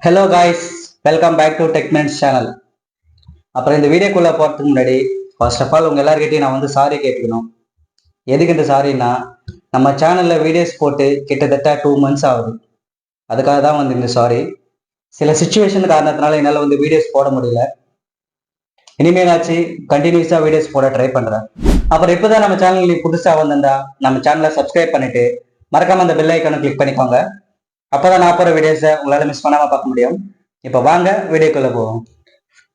Hello guys, welcome back to Techments channel. அப்புறம் இந்த வீடியோக்குள்ளே போகிறதுக்கு முன்னாடி ஃபர்ஸ்ட் ஆஃப் ஆல் உங்கள் எல்லாருக்கிட்டையும் நான் சாரி கேட்கணும். எதுக்கு இந்த சாரின்னா, நம்ம சேனலில் வீடியோஸ் போட்டு கிட்டத்தட்ட 2 months ஆகுது. அதுக்காக தான் இந்த சாரி. சில சுச்சுவேஷன் காரணத்தினால என்னால் வீடியோஸ் போட முடியல. இனிமேலாச்சு கண்டினியூஸாக வீடியோஸ் போட ட்ரை பண்ணுறேன். அப்புறம் இப்போ தான் நம்ம சேனல் நீ புதுசாக வந்திருந்தா நம்ம சேனலை சப்ஸ்கிரைப் பண்ணிவிட்டு மறக்காமல் அந்த பெல் ஐக்கானை கிளிக் பண்ணிக்கோங்க. அப்போதான் நான் போகிற வீடியோஸை உங்களால் மிஸ் பண்ணாமல் பார்க்க முடியும். இப்போ வாங்க வீடியோக்குள்ளே போவோம்.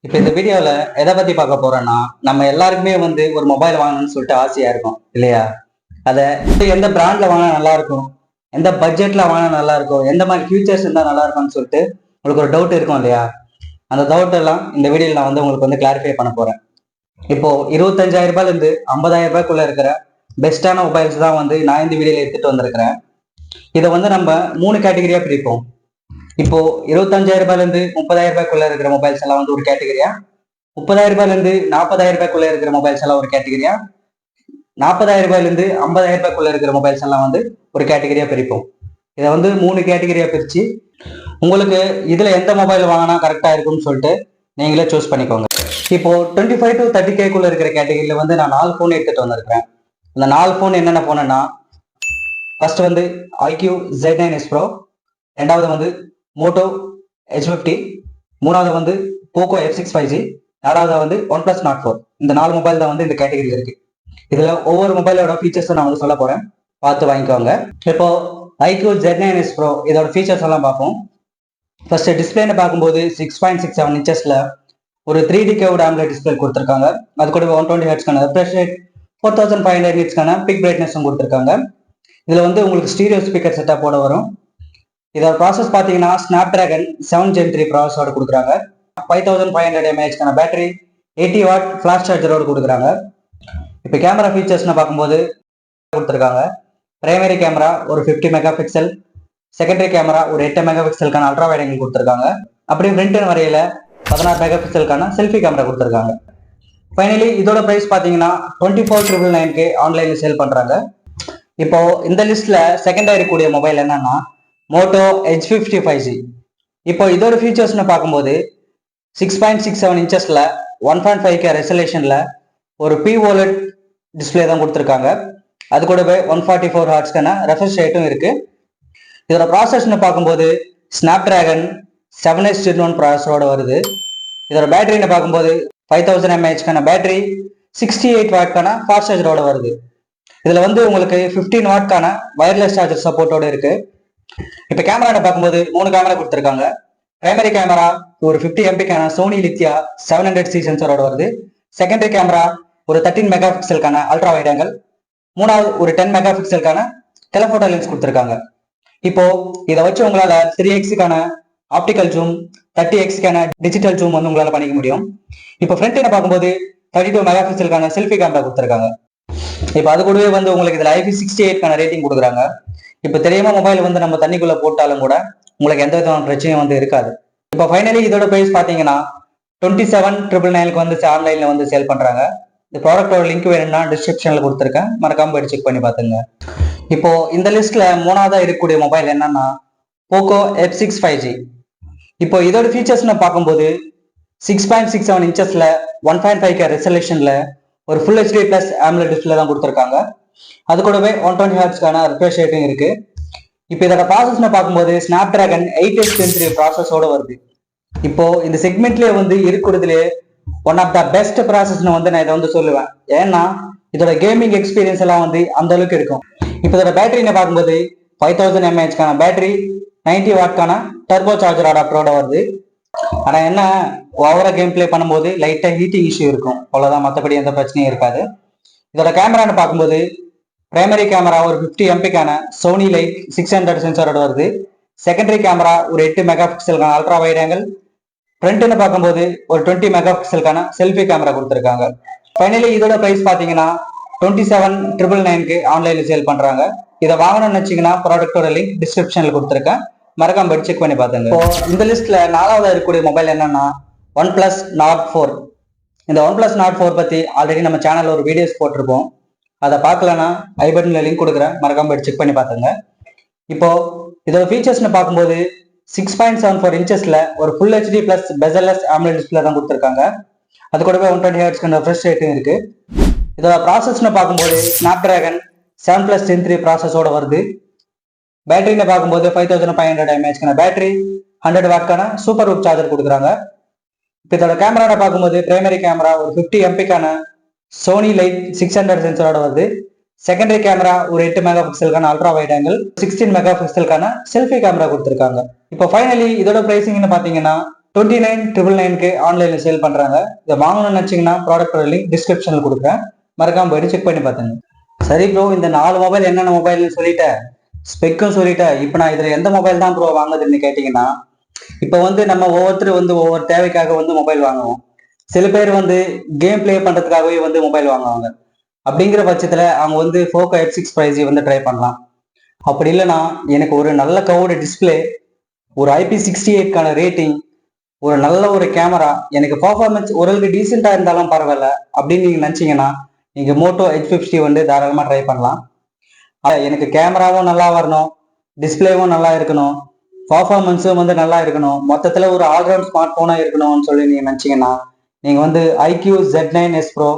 இப்போ இந்த வீடியோவில் எதை பற்றி பார்க்க போகிறோன்னா, நம்ம எல்லாருக்குமே ஒரு மொபைல் வாங்கணும்னு சொல்லிட்டு ஆசையாக இருக்கும் இல்லையா? அதை எந்த பிராண்டில் வாங்கினா நல்லாயிருக்கும், எந்த பட்ஜெட்டில் வாங்கினா நல்லாயிருக்கும், எந்த மாதிரி ஃபியூச்சர்ஸ் இருந்தால் நல்லா இருக்கும்னு சொல்லிட்டு உங்களுக்கு ஒரு டவுட் இருக்கும் இல்லையா? அந்த டவுட் எல்லாம் இந்த வீடியோவில் நான் உங்களுக்கு கிளாரிஃபை பண்ண போகிறேன். இப்போது 25,000 ரூபாயிலேருந்து 50,000 ரூபாய்க்குள்ளே இருக்கிற பெஸ்ட்டான மொபைல்ஸ் தான் நான் இந்த வீடியோவில் எடுத்துகிட்டு வந்திருக்கிறேன். இதை நம்ம 3 கேட்டகரியா பிரிப்போம். இப்போ 25,000 ரூபாயிலிருந்து 30,000 ரூபாய்க்குள்ள இருக்கிற மொபைல்ஸ் எல்லாம் ஒரு கேட்டகரியா, 30,000 ரூபாயிலிருந்து 40,000 ரூபாய்க்குள்ள இருக்கிற மொபைல்ஸ் எல்லாம் ஒரு கேட்டகரியா, 40,000 ரூபாயிலிருந்து 50,000 ரூபாய்க்குள்ள இருக்கிற மொபைல்ஸ் எல்லாம் ஒரு கேட்டகரியா பிரிப்போம். இதை 3 கேட்டகரியா பிரிச்சு உங்களுக்கு இதுல எந்த மொபைல் வாங்கினா கரெக்டா இருக்கும்னு சொல்லிட்டு நீங்களே சூஸ் பண்ணிக்கோங்க. இப்போ 25 to 30K இருக்கிற கேட்டகரியில நான் 4 போன் எடுத்துட்டு வந்திருக்கிறேன். அந்த 4 போன் என்னென்ன போனா, ஃபர்ஸ்ட் iQ Z9s Pro, ரெண்டாவது மோட்டோ H50, மூணாவது போக்கோ F6 5G, நாலாவது OnePlus Nord 4. இந்த 4 மொபைல் தான் இந்த கேட்டகரியில் இருக்கு. இதுல ஒவ்வொரு மொபைலோட ஃபீச்சர்ஸும் நான் சொல்ல போறேன், பார்த்து வாங்கிக்கோங்க. இப்போ iQ Z9s Pro இதோட ஃபீச்சர்ஸ் எல்லாம் பார்ப்போம். ஃபர்ஸ்ட் டிஸ்பிளேன்னு பார்க்கும்போது 6.67 inchesல ஒரு 3D curved AMOLED டிஸ்பிளே கொடுத்துருக்காங்க. அது கூட 120 Hz ரெஃப்ரெஷ் ரேட், 4500 nitsக்கான பிக் பிரைட்னஸும் கொடுத்துருக்காங்க. இதுல உங்களுக்கு ஸ்டீரியோ ஸ்பீக்கர் செட்டப்போட வரும். இதோட ப்ராசஸ் பார்த்தீங்கன்னா ஸ்னாப்டிராகன் 7 Gen 3 ப்ராசஸோட கொடுக்குறாங்க. 5500 mAh பேட்டரி, 80 watt ஃபிளாஷ் சார்ஜரோடு கொடுக்குறாங்க. இப்போ கேமரா ஃபீச்சர்ஸ்னு பார்க்கும்போது கொடுத்துருக்காங்க. பிரைமரி கேமரா ஒரு 50 MP, செகண்டரி கேமரா ஒரு 8 MP அல்ட்ரா வைட் ஆங்கிள் கொடுத்துருக்காங்க. அப்படியே ஃப்ரண்ட் வரையில 16 MP செல்ஃபி கேமரா கொடுத்துருக்காங்க. ஃபைனலி இதோட ப்ரைஸ் பார்த்தீங்கன்னா 24,999 ஆன்லைனில் சேல் பண்ணுறாங்க. இப்போ இந்த லிஸ்ட்ல செகண்டா இருக்கக்கூடிய மொபைல் என்னன்னா மோட்டோ H50 5G. இப்போ இதோட ஃபீச்சர்ஸ்னு பார்க்கும்போது 6.67 inchesல 1.5K ரெசல்யூஷன்ல ஒரு POLED டிஸ்பிளே தான் கொடுத்துருக்காங்க. அது கூடவே 144 Hzக்கான ரெஃப்ரெஷ் ரேட்டும் இருக்கு. இதோட ப்ராசஸ்னு பார்க்கும்போது ஸ்னாப்டிராகன் 7S Gen 1 ப்ராசஸரோட வருது. இதோட பேட்டரின்னு பார்க்கும்போது 5000 mAh பேட்டரி, 68 wattக்கான ஃபாஸ்ட் சார்ஜரோட வருது. இதுல உங்களுக்கு 15 wattக்கான வயர்லெஸ் சார்ஜர் சப்போர்ட்டோட இருக்கு. இப்ப கேமரா பார்க்கும்போது 3 கேமரா கொடுத்துருக்காங்க. பிரைமரி கேமரா ஒரு 50 MP சோனி லித்தியா 700C சென்சரோட வருது. செகண்டரி கேமரா ஒரு 13 MP அல்ட்ரா வைட் ஆங்கிள், மூணாவது ஒரு 10 MP டெலஃபோட்டோ லென்ஸ் கொடுத்துருக்காங்க. இப்போ இதை வச்சு உங்களால 3x optical zoom, 30x digital zoom உங்களால பண்ணிக்க முடியும். இப்போ ஃப்ரண்ட் பார்க்கும்போது 32 MP செல்ஃபி கேமரா கொடுத்துருக்காங்க. இப்போ அது கூடவே உங்களுக்கு இதுல IP68 ரேட்டிங் கொடுக்குறாங்க. இப்போ தெரியாம மொபைல் நம்ம தண்ணிக்குள்ள போட்டாலும் கூட உங்களுக்கு எந்த விதமான பிரச்சனையும் இருக்காது. இப்போ ஃபைனலி இதோட பிரைஸ் பாத்தீங்கன்னா 27,999 ஆன்லைன்ல சேல் பண்றாங்க. இந்த ப்ராடக்டோட லிங்க் வேணும்னா டிஸ்கிரிப்ஷன்ல கொடுத்துருக்கேன், மறக்காம போய் செக் பண்ணி பாத்துங்க. இப்போ இந்த லிஸ்ட்ல மூணாவதா இருக்கக்கூடிய மொபைல் என்னன்னா போக்கோ F6 5G. இப்போ இதோட ஃபீச்சர்ஸ்னு பார்க்கும்போது 6.67 inchesல 1.5K ரெசல்யூஷன்ல ஒரு full HD plus AMOLED display தான் கொடுத்துருக்காங்க. அது கூடவே 120 Hzக்கான ரெஃப்ரெஷ் ரேட்டும் இருக்கு. இப்போ இதோட ப்ராசஸ்னு பார்க்கும்போது ஸ்னாப்டிராகன் 8S Gen 3 ப்ராசஸோட வருது. இப்போ இந்த செக்மெண்ட்லேயே இருக்கிறதுலே ஒன் ஆஃப் த பெஸ்ட் ப்ராசஸ்னு நான் இதை சொல்லுவேன். ஏன்னா இதோட கேமிங் எக்ஸ்பீரியன்ஸ் எல்லாம் அந்த அளவுக்கு இருக்கும். இப்போ இதோட பேட்டரின்னு பார்க்கும்போது 5000 mAh பேட்டரி, 90 wattக்கான டர்போ சார்ஜர் அடாப்டரோட வருது. ஆனா என்ன, ஓவரா கேம் பிளே பண்ணும்போது லைட்டா ஹீட்டிங் இஷ்யூ இருக்கும், அவ்வளவுதான், மற்றபடி எந்த பிரச்சனையும் இருக்காது. இதோட கேமரான்னு பார்க்கும்போது பிரைமரி கேமரா ஒரு 50 MP சோனி லைட் 600 சென்சரோட வருது. செகண்டரி கேமரா ஒரு 8 MP அல்ட்ரா வைட் ஆங்கிள், ஃப்ரண்ட்னு பார்க்கும்போது ஒரு 20 MP செல்ஃபி கேமரா கொடுத்துருக்காங்க. ஃபைனலி இதோட பிரைஸ் பார்த்தீங்கன்னா 27,999 ஆன்லைன்ல சேல் பண்றாங்க. இதை வாங்கணும்னு நினைச்சீங்கன்னா ப்ராடக்டோட லிங்க் டிஸ்கிரிப்ஷன்ல கொடுத்துருக்கேன், மறக்காம போய் செக் பண்ணி பாத்துங்க. இப்போ இந்த லிஸ்ட்ல 4வது இருக்கக்கூடிய மொபைல் என்னன்னா OnePlus Nord 4. இந்த OnePlus Nord 4 பத்தி ஆல்ரெடி நம்ம சேனல்ல ஒரு வீடியோஸ் போட்டிருப்போம். அதை பார்க்கலன்னா ஐ பட்டன்ல லிங்க் கொடுக்குறேன், மறக்காம போய் செக் பண்ணி பாத்துங்க. இப்போ இதோட ஃபீச்சர்ஸ்னு பார்க்கும்போது 6.74 இன்ச்சஸ்ல ஒரு full HD plus bezel-less AMOLED display தான் கொடுத்துருக்காங்க. அது கூடவே 120 ஹெர்ட்ஸ் ரெஃப்ரெஷ் ரேட்டும் இருக்கு. இதோட ப்ராசஸ்னு பார்க்கும்போது Snapdragon 7 Plus Gen 3 ப்ராசஸோட வருது. பேட்டரின்னு பார்க்கும்போது 5500 mAh பேட்டரி, 100 வாட்கான சூப்பர் ஹுக் சார்ஜர் கொடுக்குறாங்க. இப்போ இதோட கேமரா பார்க்கும்போது பிரைமரி கேமரா ஒரு 50 MP சோனி லைட் 600 சென்சரோட வருது. செகண்டரி கேமரா ஒரு 8 மெகா பிக்சலுக்கான அல்ட்ரா வைட் ஆங்கிள், 16 மெகா பிக்சலுக்கான செல்ஃபி கேமரா கொடுத்துருக்காங்க. இப்போ ஃபைனலி இதோட பிரைசிங்னு பார்த்தீங்கன்னா 29,999க்கு ஆன்லைன்ல சேல் பண்றாங்க. இதை வாங்கணும்னு நினைச்சீங்கன்னா ப்ராடக்டோட லிங்க் டிஸ்கிரிப்ஷனில் கொடுக்குறேன், மறக்காம போயிட்டு செக் பண்ணி பார்த்துங்க. சரி ப்ரோ, இந்த 4 மொபைல் என்னென்ன மொபைல்னு சொல்லிட்டேன், ஸ்பெக்கும் சொல்லிட்டேன். இப்போ நான் இதுல எந்த மொபைல் தான் ப்ரோ வாங்குதுன்னு கேட்டீங்கன்னா, இப்போ நம்ம ஒவ்வொருத்தர் ஒவ்வொரு தேவைக்காக மொபைல் வாங்குவோம். சில பேர் கேம் பிளே பண்றதுக்காகவே மொபைல் வாங்குவாங்க. அப்படிங்கிற பட்சத்துல அவங்க போக்கோ F6 5G ட்ரை பண்ணலாம். அப்படி இல்லைன்னா எனக்கு ஒரு நல்ல கவுடு டிஸ்பிளே, ஒரு IP68க்கான ரேட்டிங், ஒரு நல்ல ஒரு கேமரா, எனக்கு பர்ஃபார்மன்ஸ் ஓரளவுக்கு டீசெண்டா இருந்தாலும் பரவாயில்ல அப்படின்னு நீங்க நினைச்சீங்கன்னா நீங்க மோட்டோ H50 தாராளமா ட்ரை பண்ணலாம். எனக்கு கேமராவும் நல்லா வரணும், டிஸ்பிளேவும் நல்லா இருக்கணும், பர்ஃபார்மன்ஸும் நல்லா இருக்கணும், மொத்தத்துல ஒரு ஆல்ரவுண்ட் ஸ்மார்ட் போனா இருக்கணும்னு சொல்லி நீங்க நினைச்சீங்கன்னா நீங்க IQ Z9s Pro,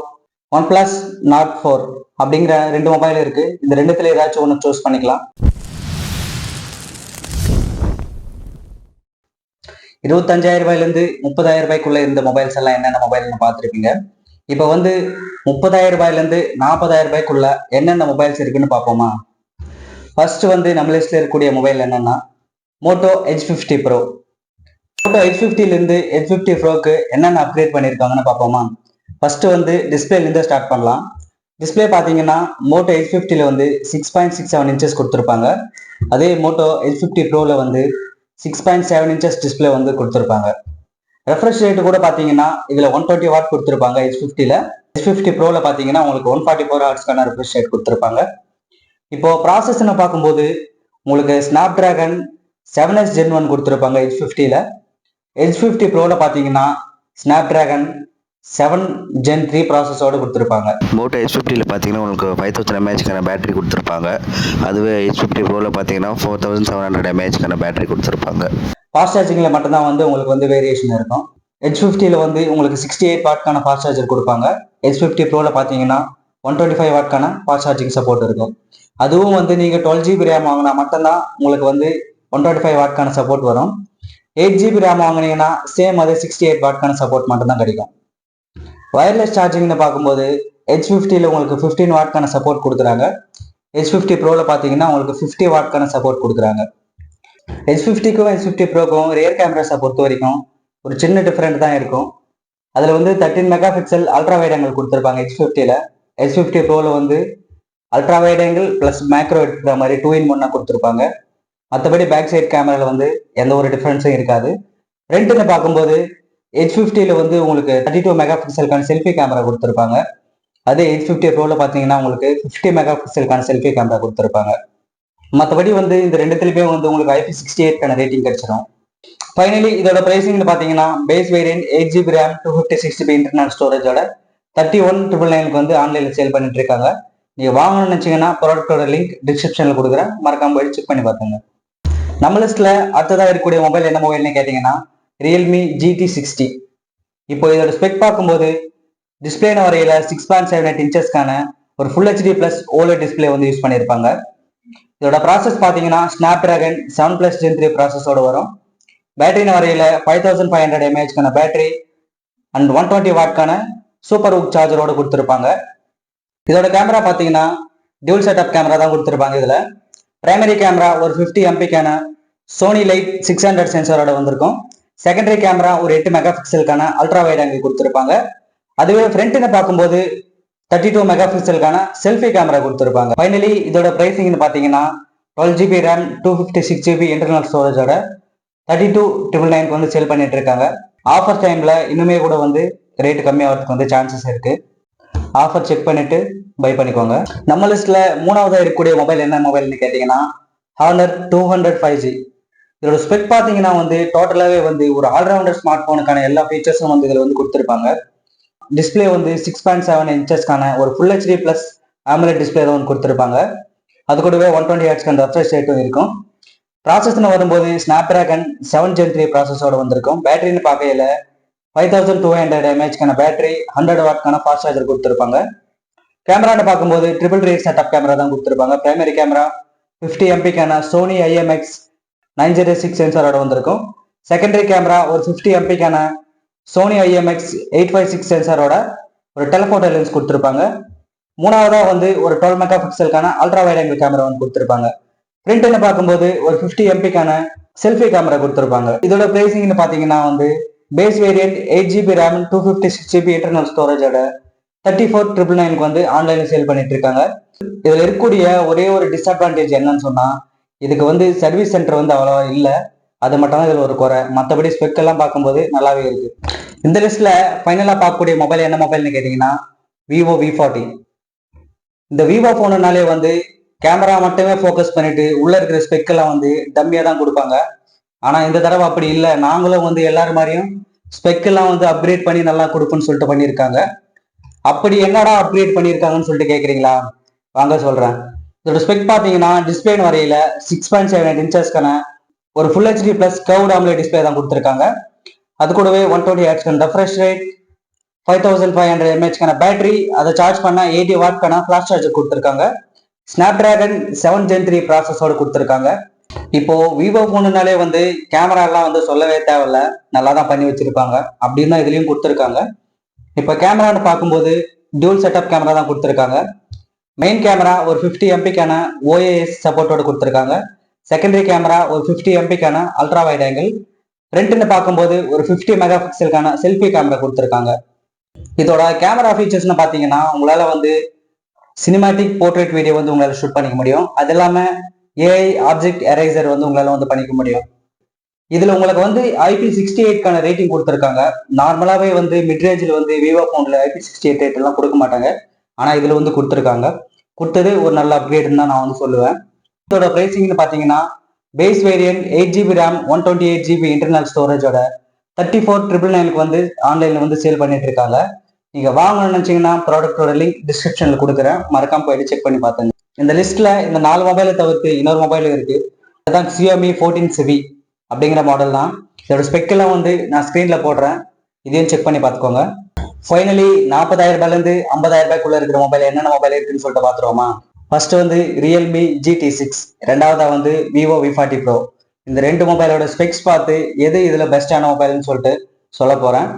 OnePlus Nord 4 அப்படிங்கிற 2 மொபைல் இருக்கு. இந்த ரெண்டுத்துல ஏதாச்சும் ஒன்று சூஸ் பண்ணிக்கலாம். 25,000 ரூபாயிலிருந்து 30,000 ரூபாய்க்குள்ள இருந்த மொபைல்ஸ் எல்லாம் என்னென்ன மொபைல்னு பார்த்துருப்பீங்க. இப்போ 30,000 ரூபாயிலிருந்து 40,000 ரூபாய்க்குள்ள என்னென்ன மொபைல்ஸ் இருக்குன்னு பார்ப்போமா. ஃபர்ஸ்ட் நம்ம லிஸ்ட்ல இருக்கக்கூடிய மொபைல் என்னன்னா மோட்டோ H50 Pro. மோட்டோ H50லேருந்து H50 Proக்கு என்னென்ன அப்கிரேட் பண்ணியிருக்காங்கன்னு பார்ப்போமா. ஃபர்ஸ்ட் டிஸ்பிளேலேருந்து ஸ்டார்ட் பண்ணலாம். டிஸ்பிளே பார்த்தீங்கன்னா மோட்டோ H50ல 6.67 இன்ச்சஸ் கொடுத்துருப்பாங்க. அதே மோட்டோ H50 Proல 6.7 இன்ச்சஸ் டிஸ்பிளே கொடுத்துருப்பாங்க. ரெஃப்ரெஷ் ரேட்டு கூட பார்த்தீங்கன்னா இதில் 120 வாட் கொடுத்துருப்பாங்க H50ல. H50 Proல பார்த்தீங்கன்னா உங்களுக்கு 144 ஹார்ட்ஸ்க்கான ரெஃப்ரெஷ் ரேட் கொடுத்துருப்பாங்க. இப்போ ப்ராசஸ்ன்னு பார்க்கும்போது உங்களுக்கு Snapdragon 7s Gen 1 கொடுத்துருப்பாங்க H50ல. H50 Proல பார்த்தீங்கன்னா Snapdragon 7 Gen 3 ப்ராசஸோடு கொடுத்துருப்பாங்க. மோட்டோ H50ல பார்த்தீங்கன்னா உங்களுக்கு 5000 mAhக்கான பேட்டரி கொடுத்துருப்பாங்க. அதுவே H50 Proல பார்த்தீங்கன்னா 4700 mAhக்கான பேட்டரி கொடுத்துருப்பாங்க. ஃபாஸ்ட் சார்ஜிங்கில் மட்டும்தான் உங்களுக்கு வேரியேஷன் இருக்கும். H50ல உங்களுக்கு 68 வாட்கான ஃபாஸ்ட் சார்ஜர் கொடுப்பாங்க. H50 Proல பார்த்தீங்கன்னா 125 வாட்கான ஃபாஸ்ட் சார்ஜிங் சப்போர்ட் இருக்கும். அதுவும் நீங்கள் 12GB ரேம் வாங்கினா மட்டும்தான் உங்களுக்கு 125 வாட்கான சப்போர்ட் வரும். 8GB ரேம் வாங்கினீங்கன்னா சேம் அது 68 வாட்கான சப்போர்ட் மட்டும்தான் கிடைக்கும். வயர்லெஸ் சார்ஜிங்னு பார்க்கும்போது H50ல உங்களுக்கு 15 வாட்கான சப்போர்ட் கொடுக்குறாங்க. H50 Proல பார்த்தீங்கன்னா உங்களுக்கு 50 வாட்கான சப்போர்ட் கொடுக்குறாங்க. H50க்கும் H50 Proக்கும் ரியர் கேமராஸை பொறுத்த வரைக்கும் ஒரு சின்ன டிஃபரெண்ட் தான் இருக்கும். அதில் 13 mega pixel ultra wide angle கொடுத்துருப்பாங்க H50ல. H50 Proல ultra wide angle plus macro எடுக்கிற மாதிரி 2-in-1 கொடுத்துருப்பாங்க. மற்றபடி பேக் சைட் கேமராவில் எந்த ஒரு டிஃபரன்ஸும் இருக்காது. ஃப்ரண்ட்னு பார்க்கும்போது H50ல உங்களுக்கு 32 மெகா பிக்சலுக்கான செல்ஃபி கேமரா கொடுத்துருப்பாங்க. அதே H50 Proல பார்த்தீங்கன்னா உங்களுக்கு 50 மெகா பிக்சலுக்கான செல்ஃபி கேமரா கொடுத்துருப்பாங்க. மற்றபடி இந்த ரெண்டுத்துலையுமே உங்களுக்கு IP68க்கான ரேட்டிங் கிடைச்சிடும். ஃபைனலி இதோட பிரைசிங்னு பார்த்தீங்கன்னா base variant 8GB RAM 256GB internal ஸ்டோரேஜோட 31,999க்கு ஆன்லைனில் சேல் பண்ணிட்டு இருக்காங்க. நீங்கள் வாங்கணும்னு நினச்சிங்கன்னா ப்ராடக்டோட லிங்க் டிஸ்கிரிப்ஷனில் கொடுக்குறேன், மறக்காம போய் செக் பண்ணி பார்த்துங்க. நம்ம லிஸ்ட்டில் அடுத்ததாக இருக்கக்கூடிய மொபைல் என்ன மொபைல்னு கேட்டிங்கன்னா Realme GT60. இப்போ இதோட ஸ்பெக் பார்க்கும்போது டிஸ்பிளேன வரையில 6.78 இன்ச்சஸ்க்கான ஒரு full HD plus OLED display use பண்ணியிருப்பாங்க. இதோட ப்ராசஸ் பார்த்தீங்கன்னா Snapdragon 7 Plus Gen 3 ப்ராசஸோட வரும். பேட்டரின வரையில 5500 mAhக்கான பேட்டரி அண்ட் 120 வாட்கான சூப்பர் ஹுக் சார்ஜரோட கொடுத்துருப்பாங்க. இதோட கேமரா பார்த்தீங்கன்னா டியூல் செட்டப் கேமரா தான் கொடுத்துருப்பாங்க. இதுல பிரைமரி கேமரா ஒரு 50 MP சோனி லைட் 600 சென்சரோட வந்திருக்கும். செகண்டரி கேமரா ஒரு 8 மெகா பிக்சலுக்கான அல்ட்ரா வைட் ஆங்கிள் கொடுத்துருப்பாங்க. அதுவே ஃப்ரண்ட்னு பார்க்கும்போது 32 மெகா பிக்சலுக்கான செல்ஃபி கேமரா கொடுத்துருப்பாங்க. ஃபைனலி இதோட பிரைசிங்னு பார்த்தீங்கன்னா 12GB ரேம் 256GB இன்டர்னல் ஸ்டோரேஜோட 32,999க்கு சேல் பண்ணிட்டு இருக்காங்க. ஆஃபர் டைம்ல இன்னுமே கூட ரேட்டு கம்மியாகிறதுக்கு சான்சஸ் இருக்கு. ஆஃபர் செக் பண்ணிட்டு பை பண்ணிக்கோங்க. நம்ம லிஸ்ட்ல மூணாவதாக இருக்கக்கூடிய மொபைல் என்ன மொபைல்னு கேட்டீங்கன்னா Honor 200 5G. இதோட ஸ்பெக் பார்த்தீங்கன்னா டோட்டலாகவே ஒரு ஆல்ரவுண்டர் ஸ்மார்ட் போனுக்கான எல்லா ஃபீச்சர்ஸும் இதில் கொடுத்துருப்பாங்க. டிஸ்பிளே 6.7 இன்ச்சஸ்க்கான ஒரு full HD plus AMOLED display தான் கொடுத்துருப்பாங்க. அது கூடவே 120 ஹெர்ட்ஸ்க்கான ரெஃப்ரெஷ் ரேட்டும் இருக்கும். ப்ராசஸ்ன்னு வரும்போது ஸ்னாப்டிராகன் 7 Gen 3 ப்ராசஸோட வந்திருக்கும். பேட்டரின்னு பார்க்கையில 5200 mAhக்கான பேட்டரி, 100 வாட்க்கான ஃபாஸ்ட் சார்ஜர் கொடுத்துருப்பாங்க. கேமரான்னு பார்க்கும்போது ட்ரிபிள் ரேட் செட்டப் கேமரா தான் கொடுத்துருப்பாங்க. Primary camera 50 MP Sony IMX 906 சென்சாரோட வந்திருக்கும். செகண்டரி கேமரா ஒரு 50 MP சோனி IMX 856 சென்சாரோட ஒரு டெலஃபோட்டோ லென்ஸ் கொடுத்துருப்பாங்க. மூணாவதா வந்து ஒரு 12 மெகா பிக்சலுக்கான அல்ட்ரா வைட் ஆங்கிள் கேமரா வந்து கொடுத்துருப்பாங்க. பிரிண்ட்னு பார்க்கும்போது ஒரு 50 MP செல்ஃபி கேமரா கொடுத்துருப்பாங்க. இதோட பிரைசிங்னு பார்த்தீங்கன்னா வந்து base variant 8GB RAM 256GB internal ஸ்டோரேஜோட 34,999 வந்து ஆன்லைன்ல சேல் பண்ணிட்டு இருக்காங்க. இதுல இருக்கக்கூடிய ஒரே ஒரு டிஸ்அட்வான்டேஜ் என்னன்னு சொன்னா, இதுக்கு வந்து சர்வீஸ் சென்டர் வந்து அவ்வளவா இல்லை. அது மட்டும் தான் இதுல ஒரு குறை. மற்றபடி ஸ்பெக் எல்லாம் பார்க்கும்போது நல்லாவே இருக்கு. இந்த லிஸ்ட்ல ஃபைனலா பார்க்கக்கூடிய மொபைல் என்ன மொபைல்னு கேட்டீங்கன்னா விவோ V40. இந்த விவோ போனாலே வந்து கேமரா மட்டுமே ஃபோக்கஸ் பண்ணிட்டு உள்ள இருக்கிற ஸ்பெக் எல்லாம் வந்து டம்மியா தான் கொடுப்பாங்க. ஆனா இந்த தடவை அப்படி இல்லை. நாங்களும் வந்து எல்லாரும் மாதிரியும் ஸ்பெக் எல்லாம் வந்து அப்கிரேட் பண்ணி நல்லா கொடுப்புன்னு சொல்லிட்டு பண்ணியிருக்காங்க. அப்படி என்னடா அப்கிரேட் பண்ணியிருக்காங்கன்னு சொல்லிட்டு கேட்குறீங்களா? வாங்க சொல்றேன். இதோட ஸ்பெக் பார்த்தீங்கன்னா டிஸ்பிளேன்னு வரையில 6.78 இன்ச்சஸ்க்கான ஒரு full HD plus curved AMOLED display தான் கொடுத்துருக்காங்க. அது கூடவே 120 Hz refresh rate, 5500 mAh battery, அதை சார்ஜ் பண்ண 80 வாட்க்கான ஃபிளாஷ் சார்ஜர் கொடுத்துருக்காங்க. ஸ்னாப்டிராகன் 7 Gen 3 ப்ராசஸோட கொடுத்துருக்காங்க. இப்போ விவோ போனாலே வந்து கேமரா எல்லாம் வந்து சொல்லவே தேவையில்ல, நல்லா தான் பண்ணி வச்சிருப்பாங்க. அப்படின்னு தான் இதுலயும் கொடுத்துருக்காங்க. இப்போ கேமரான்னு பார்க்கும்போது டியூல் செட்டப் கேமரா தான் கொடுத்துருக்காங்க. மெயின் கேமரா ஒரு 50 MP OIS சப்போர்ட்டோட கொடுத்துருக்காங்க. செகண்டரி கேமரா ஒரு 50 MP அல்ட்ரா வைட் ஆங்கிள். ஃப்ரண்ட்னு பார்க்கும்போது ஒரு 50 மெகா பிக்சலுக்கான செல்ஃபி கேமரா கொடுத்துருக்காங்க. இதோட கேமரா ஃபீச்சர்ஸ்னு பார்த்தீங்கன்னா உங்களால வந்து சினிமாட்டிக் போர்ட்ரேட் வீடியோ வந்து உங்களால ஷூட் பண்ணிக்க முடியும். அது இல்லாம AI ஆப்ஜெக்ட் எரேசர் வந்து உங்களால வந்து பண்ணிக்க முடியும். இதுல உங்களுக்கு வந்து IP68 ரேட்டிங் கொடுத்துருக்காங்க. நார்மலாவே வந்து மிட்ரேஞ்சில் வந்து விவோ போன்ல IP68 ரேட் எல்லாம் கொடுக்க மாட்டாங்க. ஆனா இதுல வந்து கொடுத்துருக்காங்க. கொடுத்தது ஒரு நல்ல அப்கிரேட்னு தான் நான் வந்து சொல்லுவேன். இதோட பிரைசிங்னு பாத்தீங்கன்னா base variant 8GB RAM 128GB internal ஸ்டோரேஜோட 34,999 வந்து ஆன்லைன்ல வந்து சேல் பண்ணிட்டு இருக்காங்க. நீங்க வாங்கணும்னு நினைச்சீங்கன்னா ப்ராடக்டோட லிங்க் டிஸ்கிரிப்ஷன்ல கொடுக்குறேன், மறக்காம போயிட்டு செக் பண்ணி பார்த்துங்க. இந்த லிஸ்ட்ல இந்த 4 மொபைலை தவிர்த்து இன்னொரு மொபைல் இருக்கு. அதுதான் Xiaomi 14C அப்படிங்கிற மாடல் தான். இதோட ஸ்பெக் எல்லாம் வந்து நான் ஸ்கிரீன்ல போடுறேன், இதையும் செக் பண்ணி பார்த்துக்கோங்க. ஃபைனலி 40,000 ரூபாயிலிருந்து 50,000 ரூபாய்க்குள்ள இருக்கிற மொபைல் என்னென்ன மொபைல் இருக்குன்னு சொல்லிட்டு பார்த்துருவோமா? ஃபர்ஸ்ட் வந்து Realme GT6, ரெண்டாவதா வந்து Vivo V40 Pro. இந்த ரெண்டு மொபைலோட ஸ்பெக்ஸ் பார்த்து எது இதுல பெஸ்டான மொபைல்னு சொல்லிட்டு சொல்ல போறேன்.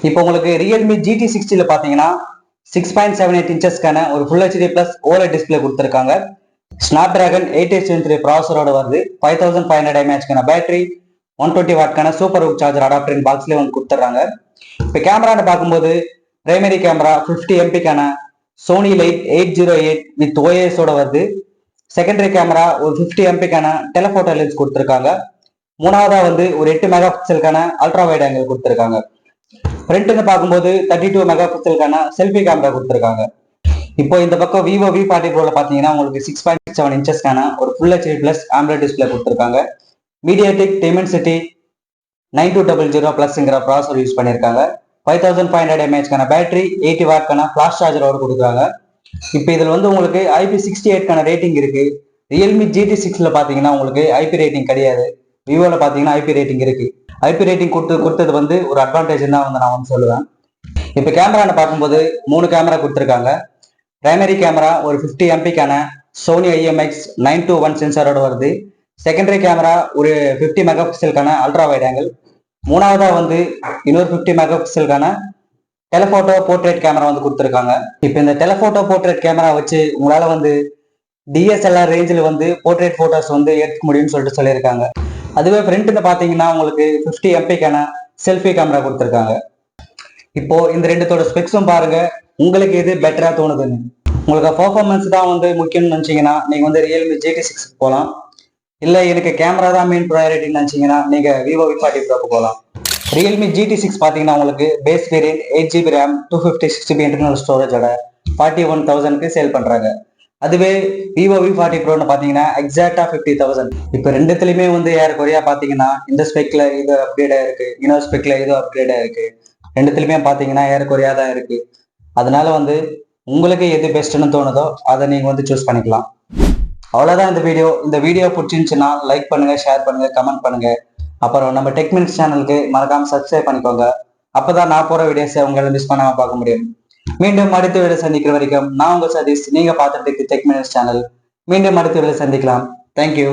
இப்போ உங்களுக்கு Realme GT60 பாத்தீங்கன்னா 6.78 இன்ச்சஸ்க்கான ஒரு full HD plus OLED display கொடுத்துருக்காங்க. ஸ்னாப்டிராகன் 8 Gen 3 ப்ராசஸரோட வருது. 5500 mAh பேட்டரி, 120 வாட்க்கான சூப்பர் ஹுக் சார்ஜர் அடாப்டர் பாக்ஸ்லேயே வந்து கொடுத்துட்றாங்க. இப்போ கேமரான்னு பார்க்கும்போது primary camera 50 MP Sony light 808 with OIS-ஓட வருது. செகண்டரி கேமரா ஒரு 50 MP டெலஃபோட்டோ லென்ஸ் கொடுத்துருக்காங்க. மூணாவதா வந்து ஒரு 8 மெகா பிக்சலுக்கான அல்ட்ரா வைட் ஆங்கிள் கொடுத்துருக்காங்க. ஃப்ரண்ட்னு பார்க்கும்போது 32 மெகா பிக்சலுக்கான செல்ஃபி கேமரா கொடுத்துருக்காங்க. இப்போ இந்த பக்கம் விவோ V40 Pro பார்த்தீங்கன்னா உங்களுக்கு 6.7 இன்ச்சஸ்க்கான ஒரு full HD plus AMOLED display கொடுத்துருக்காங்க. MediaTek Dimensity 9200 பிளஸ்ங்கிற ப்ராசஸர் யூஸ் பண்ணியிருக்காங்க. 5500 mAh பேட்டரி, 80 வாட்க்கான ஃபிளாஷ் சார்ஜரோட கொடுக்குறாங்க. இப்போ இதில் வந்து உங்களுக்கு IP68 ரேட்டிங் இருக்கு. Realme GT6 பார்த்தீங்கன்னா உங்களுக்கு IP ரேட்டிங் கிடையாது. விவோவில் பார்த்தீங்கன்னா IP ரேட்டிங் இருக்கு. IP ரேட்டிங் கொடுத்தது வந்து ஒரு அட்வான்டேஜ் தான் வந்து நான் வந்து சொல்லுவேன். இப்போ கேமரான்னு பார்க்கும்போது 3 கேமரா கொடுத்துருக்காங்க. பிரைமரி கேமரா ஒரு 50 MP சோனி IMX 921 சென்சாரோட வருது. செகண்டரி கேமரா ஒரு 50 மெகா பிக்சலுக்கான அல்ட்ரா வைட் ஆங்கிள். மூணாவதா வந்து இன்னொரு 50 மெகா பிக்சலுக்கான டெலஃபோட்டோ போர்ட்ரேட் கேமரா வந்து கொடுத்துருக்காங்க. இப்போ இந்த டெலஃபோட்டோ போர்ட்ரேட் கேமரா வச்சு உங்களால வந்து DSLR ரேஞ்சில் வந்து போர்ட்ரேட் போட்டோஸ் வந்து எடுக்க முடியும்னு சொல்லிட்டு சொல்லியிருக்காங்க. அதுவே ஃப்ரண்ட்னு பார்த்தீங்கன்னா உங்களுக்கு 50 MP செல்ஃபி கேமரா கொடுத்துருக்காங்க. இப்போ இந்த ரெண்டுத்தோட ஸ்பெக்ஸும் பாருங்க, உங்களுக்கு எது பெட்டரா தோணுதுன்னு. உங்களுக்கு பர்ஃபார்மன்ஸ் தான் வந்து முக்கியம்னு நினைச்சீங்கன்னா நீங்க வந்து Realme GT6 போகலாம். இல்லை எனக்கு கேமரா தான் மெயின் ப்ரையாரிட்டின்னு நினைச்சீங்கன்னா நீங்க Vivo V40 Pro போகலாம். Realme GT6 பார்த்தீங்கன்னா உங்களுக்கு base variant 8GB RAM 256GB internal ஸ்டோரேஜோட 41,000க்கு சேல் பண்றாங்க. அதுவே Vivo V40 Proன்னு பார்த்தீங்கன்னா எக்ஸாக்டா 50,000. இப்போ ரெண்டுத்துலையுமே வந்து ஏறக்குறையா பார்த்தீங்கன்னா இந்த ஸ்பெக்ல இது அப்கிரேடா இருக்கு, இன்னொரு ஸ்பெக்ல இது அப்கிரேடா இருக்கு. ரெண்டுத்துலையுமே பார்த்தீங்கன்னா ஏறக்குறையா தான் இருக்கு. அதனால வந்து உங்களுக்கு எது பெஸ்ட்னு தோணுதோ அதை நீங்க வந்து சூஸ் பண்ணிக்கலாம். அவ்வளவுதான் இந்த வீடியோ பிடிச்சிருந்துச்சுன்னா லைக் பண்ணுங்க, ஷேர் பண்ணுங்க, கமெண்ட் பண்ணுங்க. அப்புறம் நம்ம டெக் மினிட்ஸ் சேனலுக்கு மறக்காம சப்ஸ்கிரைப் பண்ணிக்கோங்க. அப்பதான் நான் போற வீடியோஸை உங்களை மிஸ் பண்ணாம பார்க்க முடியும். மீண்டும் அடுத்த வீடியோ சந்திக்கிற வரைக்கும் நான் உங்க சதீஷ். நீங்க பார்த்துட்டு டெக் மினிட்ஸ் சேனல். மீண்டும் அடுத்த வீடியோ சந்திக்கலாம். தேங்க்யூ.